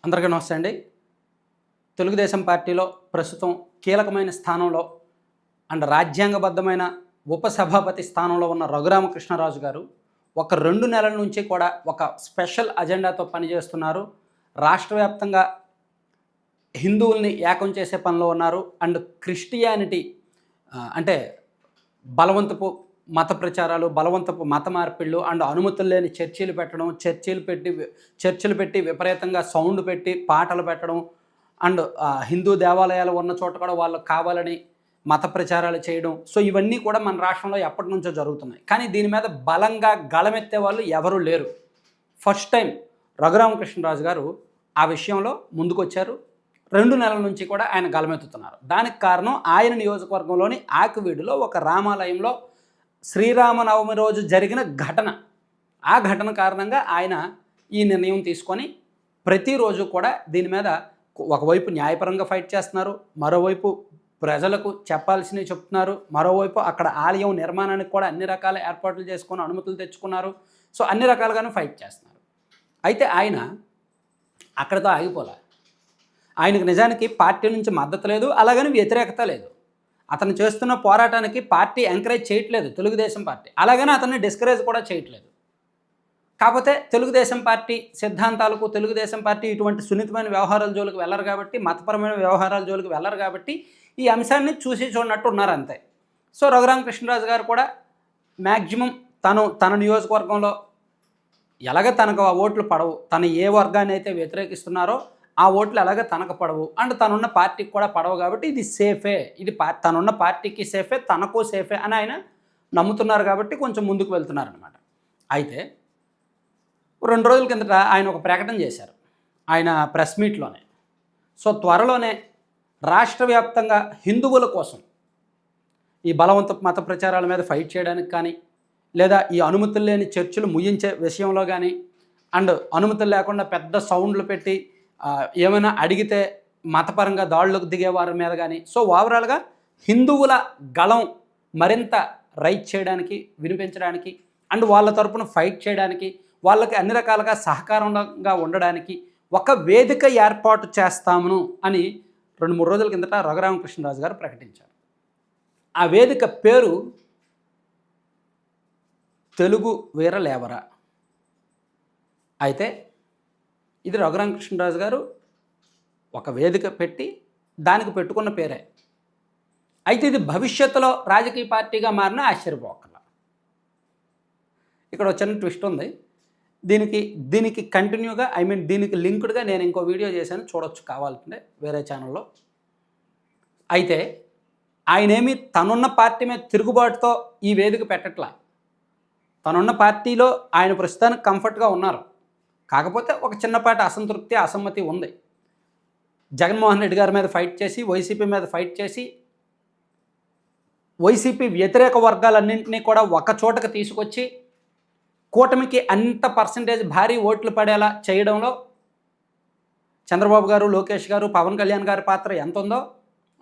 అందరికీ నమస్తే అండి. తెలుగుదేశం పార్టీలో ప్రస్తుతం కీలకమైన స్థానంలో అండ్ రాజ్యాంగబద్ధమైన ఉపసభాపతి స్థానంలో ఉన్న రఘురామకృష్ణరాజు గారు ఒక 2 నెలల నుంచి కూడా ఒక స్పెషల్ అజెండాతో పనిచేస్తున్నారు. రాష్ట్ర వ్యాప్తంగా హిందువుల్ని ఏకం చేసే పనిలో ఉన్నారు. అండ్ క్రిస్టియానిటీ అంటే బలవంతపు మత ప్రచారాలు, బలవంతపు మత మార్పిళ్ళు అండ్ అనుమతులు లేని చర్చీలు పెట్టడం, చర్చిలు పెట్టి విపరీతంగా సౌండ్ పెట్టి పాటలు పెట్టడం అండ్ హిందూ దేవాలయాలు ఉన్న చోట కూడా వాళ్ళకు కావాలని మత ప్రచారాలు చేయడం. సో ఇవన్నీ కూడా మన రాష్ట్రంలో ఎప్పటి నుంచో జరుగుతున్నాయి. కానీ దీని మీద బలంగా గళమెత్తే వాళ్ళు ఎవరూ లేరు. ఫస్ట్ టైం రఘురామకృష్ణరాజు గారు ఆ విషయంలో ముందుకొచ్చారు. 2 నెలల నుంచి కూడా ఆయన గళమెత్తుతున్నారు. దానికి కారణం ఆయన నియోజకవర్గంలోని ఆకివీడులో ఒక రామాలయంలో శ్రీరామనవమి రోజు జరిగిన ఘటన. ఆ ఘటన కారణంగా ఆయన ఈ నిర్ణయం తీసుకొని ప్రతిరోజు కూడా దీని మీద ఒకవైపు న్యాయపరంగా ఫైట్ చేస్తున్నారు, మరోవైపు ప్రజలకు చెప్పాల్సినవి చెప్తున్నారు, మరోవైపు అక్కడ ఆలయం నిర్మాణానికి కూడా అన్ని రకాల ఏర్పాట్లు చేసుకొని అనుమతులు తెచ్చుకున్నారు. సో అన్ని రకాలుగాను ఫైట్ చేస్తున్నారు. అయితే ఆయన అక్కడితో ఆగిపోలే. ఆయనకు నిజానికి పార్టీ నుంచి మద్దతు లేదు, అలాగని వ్యతిరేకత లేదు. అతను చేస్తున్న పోరాటానికి పార్టీ ఎంకరేజ్ చేయట్లేదు తెలుగుదేశం పార్టీ, అలాగని అతన్ని డిస్కరేజ్ కూడా చేయట్లేదు. కాకపోతే తెలుగుదేశం పార్టీ సిద్ధాంతాలకు తెలుగుదేశం పార్టీ ఇటువంటి సున్నితమైన వ్యవహారాల జోలికి వెళ్ళరు కాబట్టి, మతపరమైన వ్యవహారాల జోలికి వెళ్ళరు కాబట్టి ఈ అంశాన్ని చూసి చూడనట్టు ఉన్నారు అంతే. సో రఘురామకృష్ణరాజు గారు కూడా మ్యాక్సిమం తన నియోజకవర్గంలో ఎలాగ తనకు ఆ ఓట్లు పడవు, తను ఏ వర్గాన్ని అయితే వ్యతిరేకిస్తున్నారో ఆ ఓట్లు ఎలాగ తనకు పడవు అండ్ తనున్న పార్టీకి కూడా పడవు కాబట్టి ఇది సేఫే, ఇది తనున్న పార్టీకి సేఫే, తనకు సేఫే అని ఆయన నమ్ముతున్నారు కాబట్టి కొంచెం ముందుకు వెళ్తున్నారనమాట. అయితే 2 రోజుల కిందట ఆయన ఒక ప్రకటన చేశారు ఆయన ప్రెస్ మీట్లోనే. సో త్వరలోనే రాష్ట్ర వ్యాప్తంగా హిందువుల కోసం ఈ బలవంత మత ప్రచారాల మీద ఫైట్ చేయడానికి కానీ, లేదా ఈ అనుమతులు లేని చర్చలు ముగించే విషయంలో కానీ అండ్ అనుమతులు లేకుండా పెద్ద సౌండ్లు పెట్టి ఏమైనా అడిగితే మతపరంగా దాడులకు దిగే వారి మీద కానీ, సో ఓవరాల్గా హిందువుల గళం మరింత రైజ్ చేయడానికి, వినిపించడానికి అండ్ వాళ్ళ తరపున ఫైట్ చేయడానికి, వాళ్ళకి అన్ని రకాలుగా సహకారంగా ఉండడానికి ఒక వేదిక ఏర్పాటు చేస్తామును అని 2-3 రోజుల కిందట రఘురామకృష్ణరాజు గారు ప్రకటించారు. ఆ వేదిక పేరు తెలుగు వీరలేవర. అయితే ఇది రఘురామకృష్ణరాజు గారు ఒక వేదిక పెట్టి దానికి పెట్టుకున్న పేరే. అయితే ఇది భవిష్యత్తులో రాజకీయ పార్టీగా మారినా ఆశ్చర్యపోకల. ఇక్కడ ఒక చిన్న ట్విస్ట్ ఉంది. దీనికి కంటిన్యూగా దీనికి లింక్డ్గా నేను ఇంకో వీడియో చేశాను, చూడొచ్చు కావాలంటే వేరే ఛానల్లో. అయితే ఆయనేమి తనున్న పార్టీ మీద తిరుగుబాటుతో ఈ వేదిక పెట్టట్లా. తనున్న పార్టీలో ఆయన ప్రస్తుతానికి కంఫర్ట్గా ఉన్నారు. కాకపోతే ఒక చిన్నపాటి అసంతృప్తి, అసమ్మతి ఉంది. జగన్మోహన్ రెడ్డి గారి మీద ఫైట్ చేసి, వైసీపీ మీద ఫైట్ చేసి, వైసీపీ వ్యతిరేక వర్గాలన్నింటినీ కూడా ఒక చోటకు తీసుకొచ్చి కూటమికి అంత పర్సంటేజ్ భారీ ఓట్లు పడేలా చేయడంలో చంద్రబాబు గారు, లోకేష్ గారు, పవన్ కళ్యాణ్ గారి పాత్ర ఎంత ఉందో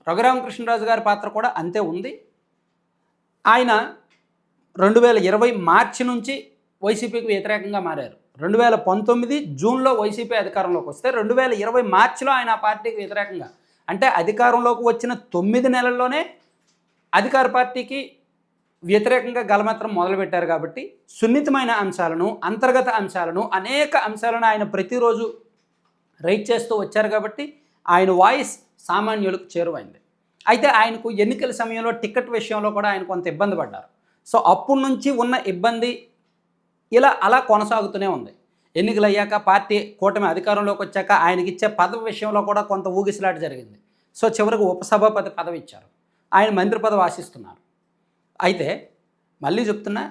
రఘురామకృష్ణరాజు గారి పాత్ర కూడా అంతే ఉంది. ఆయన 2020 మార్చి నుంచి వైసీపీకి వ్యతిరేకంగా మారారు. 2019 జూన్లో వైసీపీ అధికారంలోకి వస్తే 2020 మార్చిలో ఆయన ఆ పార్టీకి వ్యతిరేకంగా, అంటే అధికారంలోకి వచ్చిన 9 నెలల్లోనే అధికార పార్టీకి వ్యతిరేకంగా గలమెత్తడం మొదలుపెట్టారు. కాబట్టి సున్నితమైన అంశాలను, అంతర్గత అంశాలను, అనేక అంశాలను ఆయన ప్రతిరోజు రైట్ చేస్తూ వచ్చారు. కాబట్టి ఆయన వాయిస్ సామాన్యులకు చేరువైంది. అయితే ఆయనకు ఎన్నికల సమయంలో టికెట్ విషయంలో కూడా ఆయన కొంత ఇబ్బంది పడ్డారు. సో అప్పటి నుంచి ఉన్న ఇబ్బంది అలా కొనసాగుతూనే ఉంది. ఎన్నికలు అయ్యాక పార్టీ కూటమి అధికారంలోకి వచ్చాక ఆయనకి ఇచ్చే పదవి విషయంలో కూడా కొంత ఊగిసలాట జరిగింది. సో చివరికి ఉపసభాపతి పదవి ఇచ్చారు, ఆయన మంత్రి పదవి ఆశిస్తున్నారు. అయితే మళ్ళీ చెప్తున్నా,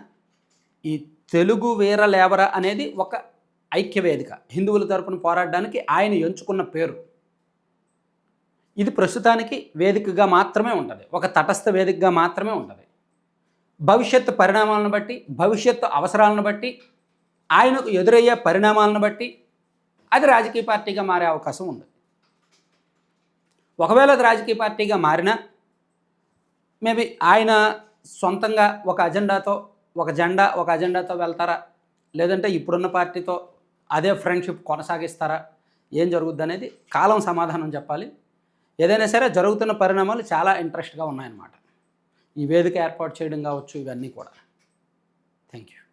ఈ తెలుగు వీరలేవర అనేది ఒక ఐక్యవేదిక, హిందువుల తరపున పోరాడడానికి ఆయన ఎంచుకున్న పేరు. ఇది ప్రస్తుతానికి వేదికగా మాత్రమే ఉంటుంది, ఒక తటస్థ వేదికగా మాత్రమే ఉంటుంది. భవిష్యత్తు పరిణామాలను బట్టి, భవిష్యత్తు అవసరాలను బట్టి, ఆయనకు ఎదురయ్యే పరిణామాలను బట్టి అది రాజకీయ పార్టీగా మారే అవకాశం ఉంది. ఒకవేళ అది రాజకీయ పార్టీగా మారినా మేబీ ఆయన సొంతంగా ఒక అజెండాతో వెళ్తారా, లేదంటే ఇప్పుడున్న పార్టీతో అదే ఫ్రెండ్షిప్ కొనసాగిస్తారా, ఏం జరుగుద్ది అనేది కాలం సమాధానం చెప్పాలి. ఏదైనా సరే జరుగుతున్న పరిణామాలు చాలా ఇంట్రెస్ట్గా ఉన్నాయన్నమాట. ఈ వేదిక ఏర్పాటు చేయడం కావచ్చు, ఇవన్నీ కూడా. Thank you.